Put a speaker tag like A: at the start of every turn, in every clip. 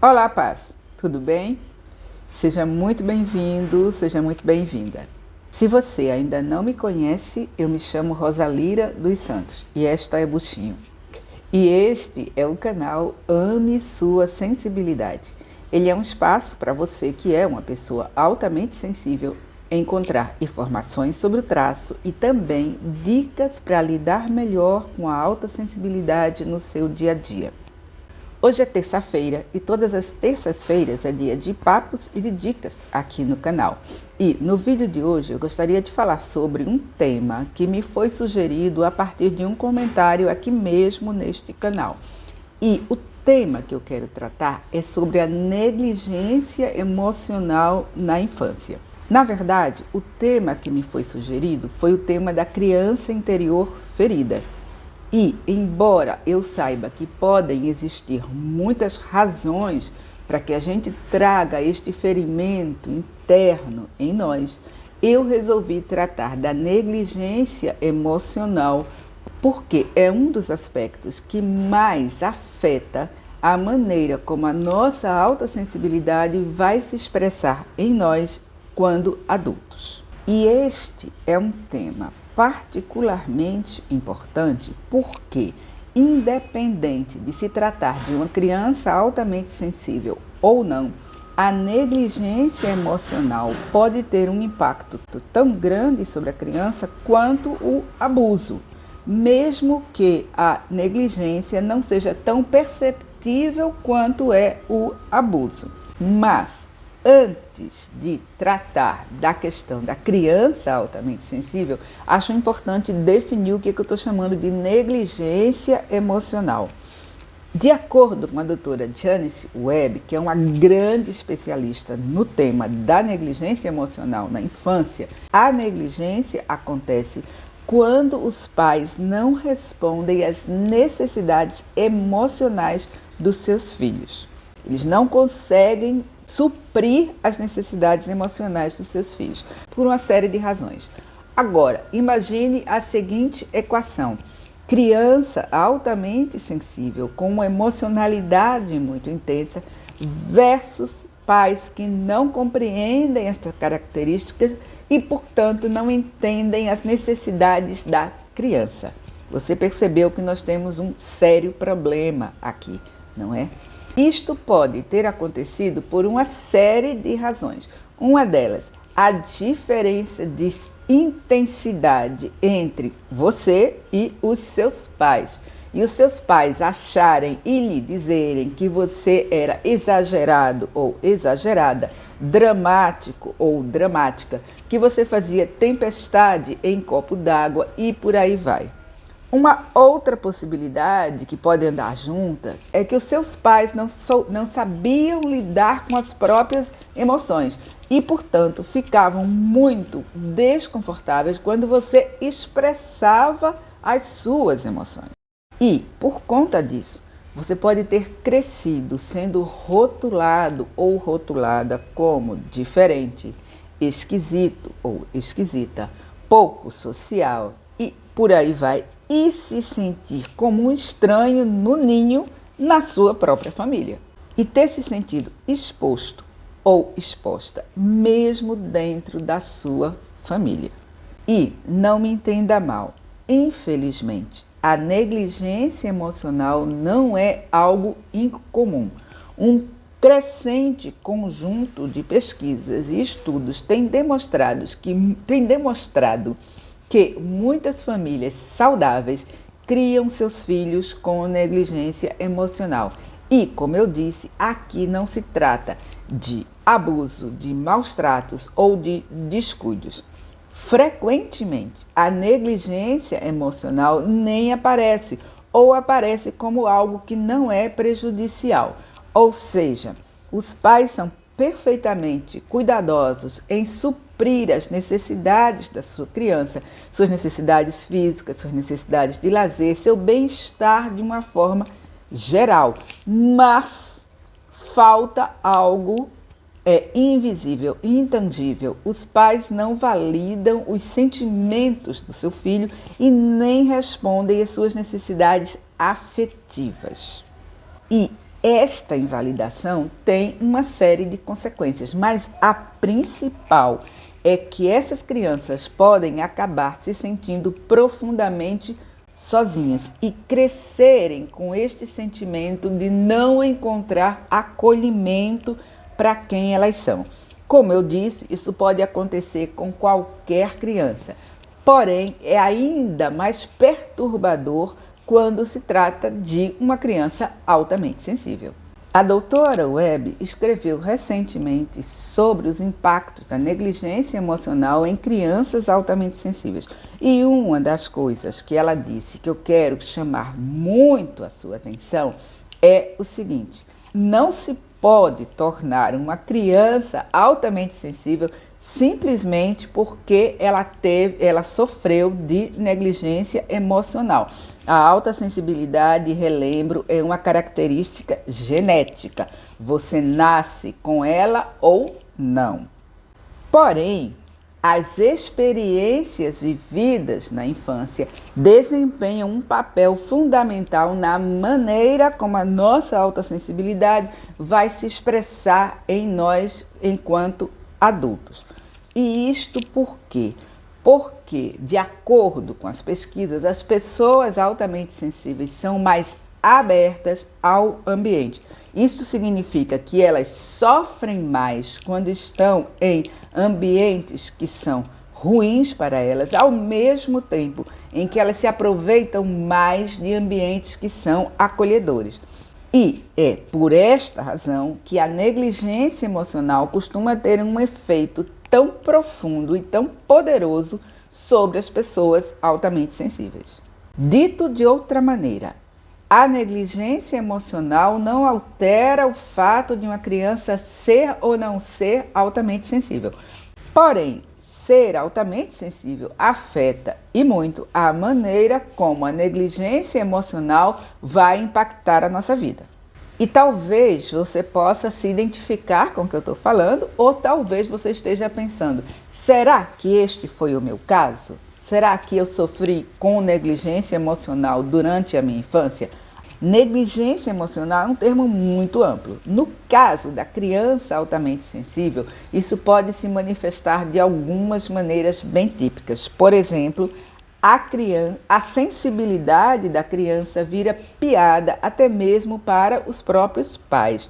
A: Olá, paz! Tudo bem? Seja muito bem-vindo, seja muito bem-vinda. Se você ainda não me conhece, eu me chamo Rosalira dos Santos e esta é Buchinho. E este é o canal Ame Sua Sensibilidade. Ele é um espaço para você que é uma pessoa altamente sensível encontrar informações sobre o traço e também dicas para lidar melhor com a alta sensibilidade no seu dia a dia. Hoje é terça-feira e todas as terças-feiras é dia de papos e de dicas aqui no canal. E no vídeo de hoje eu gostaria de falar sobre um tema que me foi sugerido a partir de um comentário aqui mesmo neste canal. E o tema que eu quero tratar é sobre a negligência emocional na infância. Na verdade, o tema que me foi sugerido foi o tema da criança interior ferida. E, embora eu saiba que podem existir muitas razões para que a gente traga este ferimento interno em nós, eu resolvi tratar da negligência emocional porque é um dos aspectos que mais afeta a maneira como a nossa alta sensibilidade vai se expressar em nós quando adultos. E este é um tema particularmente importante porque, independente de se tratar de uma criança altamente sensível ou não, a negligência emocional pode ter um impacto tão grande sobre a criança quanto o abuso, mesmo que a negligência não seja tão perceptível quanto é o abuso. Mas antes de tratar da questão da criança altamente sensível, acho importante definir o que eu estou chamando de negligência emocional. De acordo com a doutora Janice Webb, que é uma grande especialista no tema da negligência emocional na infância, a negligência acontece quando os pais não respondem às necessidades emocionais dos seus filhos. Eles não conseguem suprir as necessidades emocionais dos seus filhos, por uma série de razões. Agora, imagine a seguinte equação. Criança altamente sensível, com uma emocionalidade muito intensa, versus pais que não compreendem estas características e, portanto, não entendem as necessidades da criança. Você percebeu que nós temos um sério problema aqui, não é? Isto pode ter acontecido por uma série de razões. Uma delas, a diferença de intensidade entre você e os seus pais. E os seus pais acharem e lhe dizerem que você era exagerado ou exagerada, dramático ou dramática, que você fazia tempestade em copo d'água e por aí vai. Uma outra possibilidade que pode andar juntas é que os seus pais não sabiam lidar com as próprias emoções e, portanto, ficavam muito desconfortáveis quando você expressava as suas emoções. E, por conta disso, você pode ter crescido sendo rotulado ou rotulada como diferente, esquisito ou esquisita, pouco social e por aí vai, e se sentir como um estranho no ninho na sua própria família. E ter se sentido exposto ou exposta mesmo dentro da sua família. E não me entenda mal, infelizmente, a negligência emocional não é algo incomum. Um crescente conjunto de pesquisas e estudos tem demonstrado que muitas famílias saudáveis criam seus filhos com negligência emocional. E, como eu disse, aqui não se trata de abuso, de maus tratos ou de descuidos. Frequentemente, a negligência emocional nem aparece ou aparece como algo que não é prejudicial. Ou seja, os pais são perfeitamente cuidadosos em suprir as necessidades da sua criança, suas necessidades físicas, suas necessidades de lazer, seu bem-estar de uma forma geral. Mas falta algo invisível, intangível. Os pais não validam os sentimentos do seu filho e nem respondem às suas necessidades afetivas. E esta invalidação tem uma série de consequências, mas a principal é que essas crianças podem acabar se sentindo profundamente sozinhas e crescerem com este sentimento de não encontrar acolhimento para quem elas são. Como eu disse, isso pode acontecer com qualquer criança, porém é ainda mais perturbador quando se trata de uma criança altamente sensível. A doutora Webb escreveu recentemente sobre os impactos da negligência emocional em crianças altamente sensíveis. E uma das coisas que ela disse que eu quero chamar muito a sua atenção é o seguinte: não se pode tornar uma criança altamente sensível simplesmente porque ela sofreu de negligência emocional. A alta sensibilidade, relembro, é uma característica genética. Você nasce com ela ou não. Porém, as experiências vividas na infância desempenham um papel fundamental na maneira como a nossa alta sensibilidade vai se expressar em nós enquanto adultos. E isto por quê? Porque, de acordo com as pesquisas, as pessoas altamente sensíveis são mais abertas ao ambiente. Isso significa que elas sofrem mais quando estão em ambientes que são ruins para elas, ao mesmo tempo em que elas se aproveitam mais de ambientes que são acolhedores. E é por esta razão que a negligência emocional costuma ter um efeito tão profundo e tão poderoso sobre as pessoas altamente sensíveis. Dito de outra maneira, a negligência emocional não altera o fato de uma criança ser ou não ser altamente sensível. Porém, ser altamente sensível afeta e muito a maneira como a negligência emocional vai impactar a nossa vida. E talvez você possa se identificar com o que eu estou falando, ou talvez você esteja pensando: será que este foi o meu caso? Será que eu sofri com negligência emocional durante a minha infância? Negligência emocional é um termo muito amplo. No caso da criança altamente sensível, isso pode se manifestar de algumas maneiras bem típicas. Por exemplo, a sensibilidade da criança vira piada até mesmo para os próprios pais.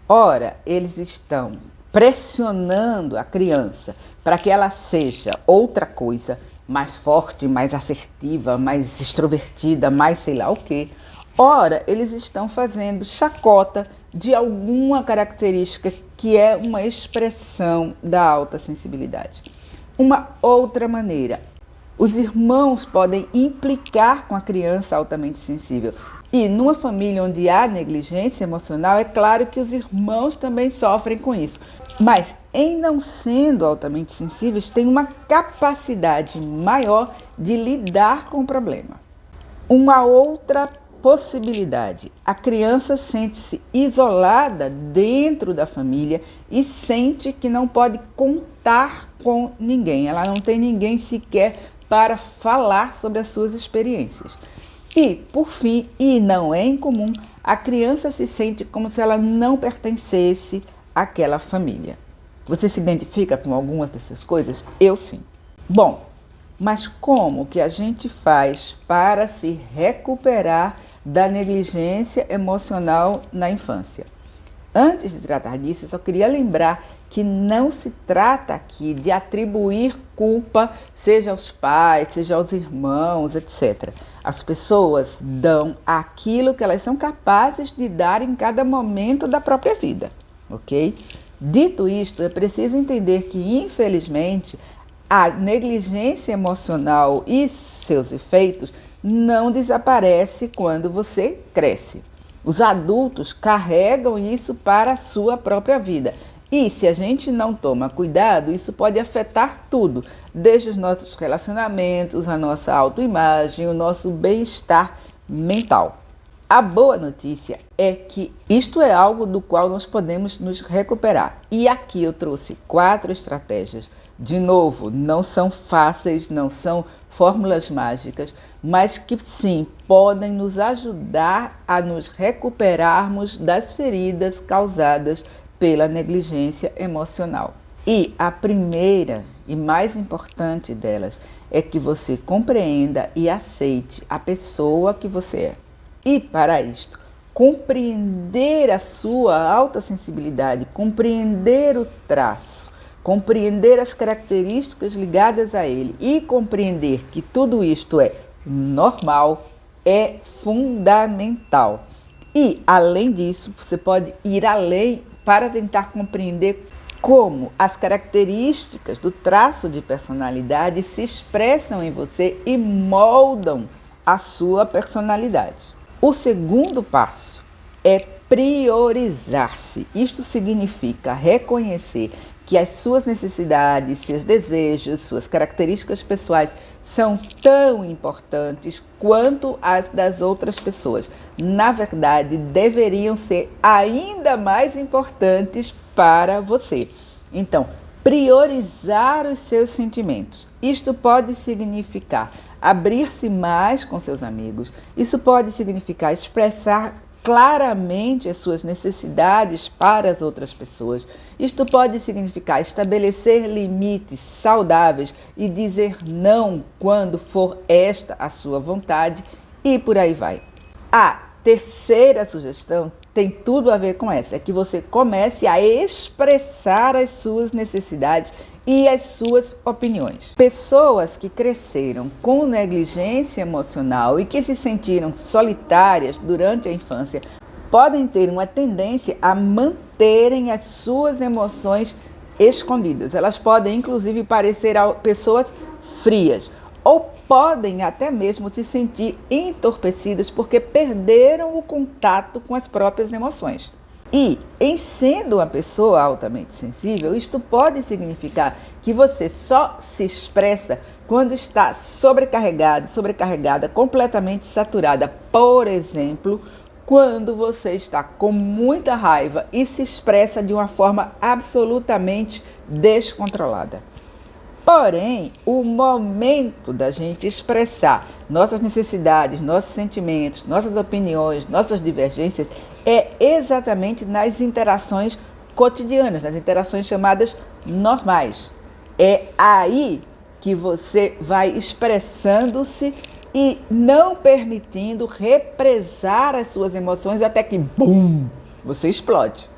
A: Ora, eles estão pressionando a criança para que ela seja outra coisa, mais forte, mais assertiva, mais extrovertida, mais sei lá o quê. Ora, eles estão fazendo chacota de alguma característica que é uma expressão da alta sensibilidade. Uma outra maneira: os irmãos podem implicar com a criança altamente sensível. E numa família onde há negligência emocional, é claro que os irmãos também sofrem com isso. Mas, em não sendo altamente sensíveis, têm uma capacidade maior de lidar com o problema. Uma outra possibilidade: a criança sente-se isolada dentro da família e sente que não pode contar com ninguém. Ela não tem ninguém sequer para falar sobre as suas experiências. E, por fim, e não é incomum, a criança se sente como se ela não pertencesse àquela família. Você se identifica com algumas dessas coisas? Eu sim. Bom, mas como que a gente faz para se recuperar da negligência emocional na infância? Antes de tratar disso, eu só queria lembrar que não se trata aqui de atribuir culpa, seja aos pais, seja aos irmãos, etc. As pessoas dão aquilo que elas são capazes de dar em cada momento da própria vida, ok? Dito isto, é preciso entender que, infelizmente, a negligência emocional e seus efeitos não desaparece quando você cresce. Os adultos carregam isso para a sua própria vida. E se a gente não toma cuidado, isso pode afetar tudo, desde os nossos relacionamentos, a nossa autoimagem, o nosso bem-estar mental. A boa notícia é que isto é algo do qual nós podemos nos recuperar. E aqui eu trouxe 4 estratégias. De novo, não são fáceis, não são fórmulas mágicas, mas que sim, podem nos ajudar a nos recuperarmos das feridas causadas pela negligência emocional. E a primeira e mais importante delas é que você compreenda e aceite a pessoa que você é. E para isto, compreender a sua autossensibilidade, compreender o traço, compreender as características ligadas a ele e compreender que tudo isto é normal é fundamental. E, além disso, você pode ir além para tentar compreender como as características do traço de personalidade se expressam em você e moldam a sua personalidade. O segundo passo é priorizar-se. Isto significa reconhecer que as suas necessidades, seus desejos, suas características pessoais são tão importantes quanto as das outras pessoas. Na verdade, deveriam ser ainda mais importantes para você. Então, priorizar os seus sentimentos. Isto pode significar abrir-se mais com seus amigos. Isso pode significar expressar claramente as suas necessidades para as outras pessoas. Isto pode significar estabelecer limites saudáveis e dizer não quando for esta a sua vontade e por aí vai. A terceira sugestão tem tudo a ver com essa, é que você comece a expressar as suas necessidades e as suas opiniões. Pessoas que cresceram com negligência emocional e que se sentiram solitárias durante a infância podem ter uma tendência a manterem as suas emoções escondidas. Elas podem, inclusive, parecer pessoas frias ou podem até mesmo se sentir entorpecidas porque perderam o contato com as próprias emoções. E, em sendo uma pessoa altamente sensível, isto pode significar que você só se expressa quando está sobrecarregada, completamente saturada. Por exemplo, quando você está com muita raiva e se expressa de uma forma absolutamente descontrolada. Porém, o momento da gente expressar nossas necessidades, nossos sentimentos, nossas opiniões, nossas divergências é exatamente nas interações cotidianas, nas interações chamadas normais. É aí que você vai expressando-se e não permitindo represar as suas emoções até que, bum, você explode.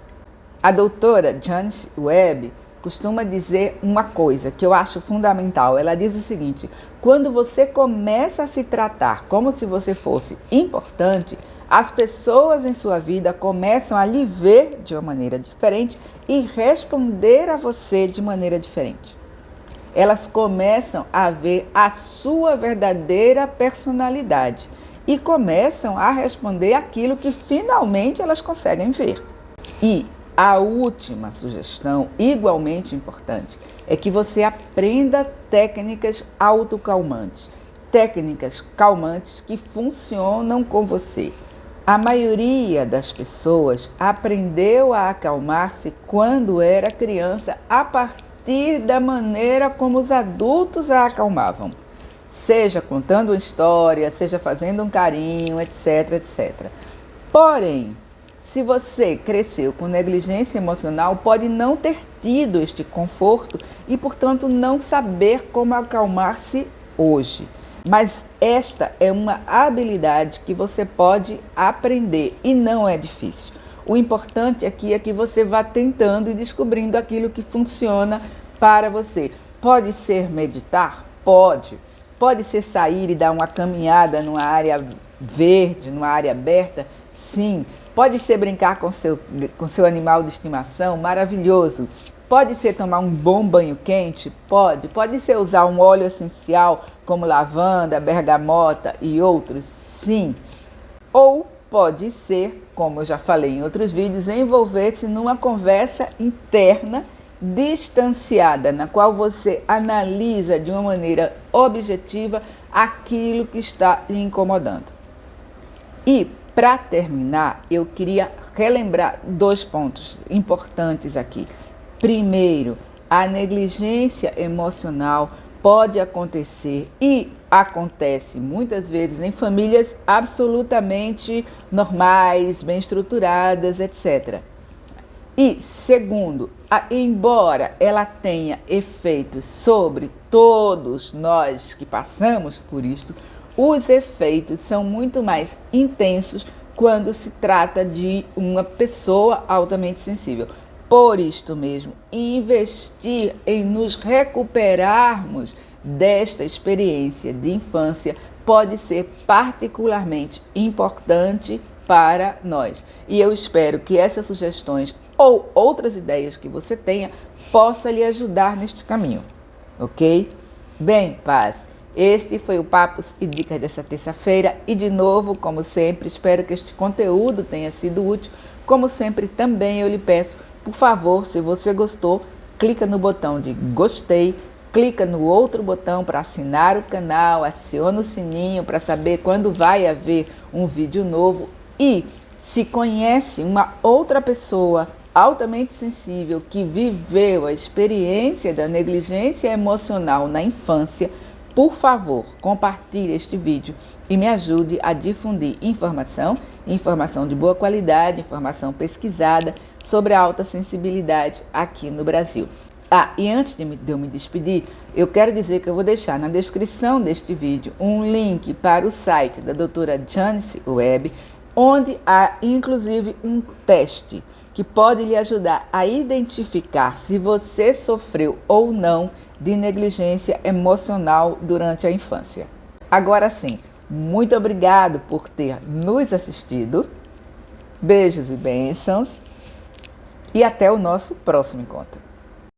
A: A doutora Janice Webb costuma dizer uma coisa que eu acho fundamental. Ela diz o seguinte: quando você começa a se tratar como se você fosse importante, as pessoas em sua vida começam a lhe ver de uma maneira diferente e responder a você de maneira diferente. Elas começam a ver a sua verdadeira personalidade e começam a responder aquilo que finalmente elas conseguem ver. E a última sugestão, igualmente importante, é que você aprenda técnicas autocalmantes, técnicas calmantes que funcionam com você. A maioria das pessoas aprendeu a acalmar-se quando era criança a partir da maneira como os adultos a acalmavam, seja contando uma história, seja fazendo um carinho, etc, etc. Porém, se você cresceu com negligência emocional, pode não ter tido este conforto e, portanto, não saber como acalmar-se hoje. Mas esta é uma habilidade que você pode aprender e não é difícil. O importante aqui é que você vá tentando e descobrindo aquilo que funciona para você. Pode ser meditar? Pode. Pode ser sair e dar uma caminhada numa área verde, numa área aberta? Sim. Pode ser brincar com seu animal de estimação? Maravilhoso. Pode ser tomar um bom banho quente? Pode. Pode ser usar um óleo essencial como lavanda, bergamota e outros? Sim. Ou pode ser, como eu já falei em outros vídeos, envolver-se numa conversa interna distanciada, na qual você analisa de uma maneira objetiva aquilo que está lhe incomodando. E, para terminar, eu queria relembrar 2 pontos importantes aqui. Primeiro, a negligência emocional pode acontecer e acontece muitas vezes em famílias absolutamente normais, bem estruturadas, etc. E, segundo, embora ela tenha efeitos sobre todos nós que passamos por isto, os efeitos são muito mais intensos quando se trata de uma pessoa altamente sensível. Por isto mesmo, investir em nos recuperarmos desta experiência de infância pode ser particularmente importante para nós. E eu espero que essas sugestões ou outras ideias que você tenha possa lhe ajudar neste caminho, ok? Bem, paz, este foi o Papos e Dicas dessa terça-feira e, de novo, como sempre, espero que este conteúdo tenha sido útil. Como sempre, também eu lhe peço, por favor, se você gostou, clica no botão de gostei, clica no outro botão para assinar o canal, aciona o sininho para saber quando vai haver um vídeo novo e, se conhece uma outra pessoa altamente sensível que viveu a experiência da negligência emocional na infância, por favor, compartilhe este vídeo e me ajude a difundir informação de boa qualidade, informação pesquisada sobre a alta sensibilidade aqui no Brasil. E antes de eu me despedir, eu quero dizer que eu vou deixar na descrição deste vídeo um link para o site da doutora Janice Webb, onde há inclusive um teste que pode lhe ajudar a identificar se você sofreu ou não de negligência emocional durante a infância. Agora sim, muito obrigado por ter nos assistido. Beijos e bênçãos. E até o nosso próximo encontro.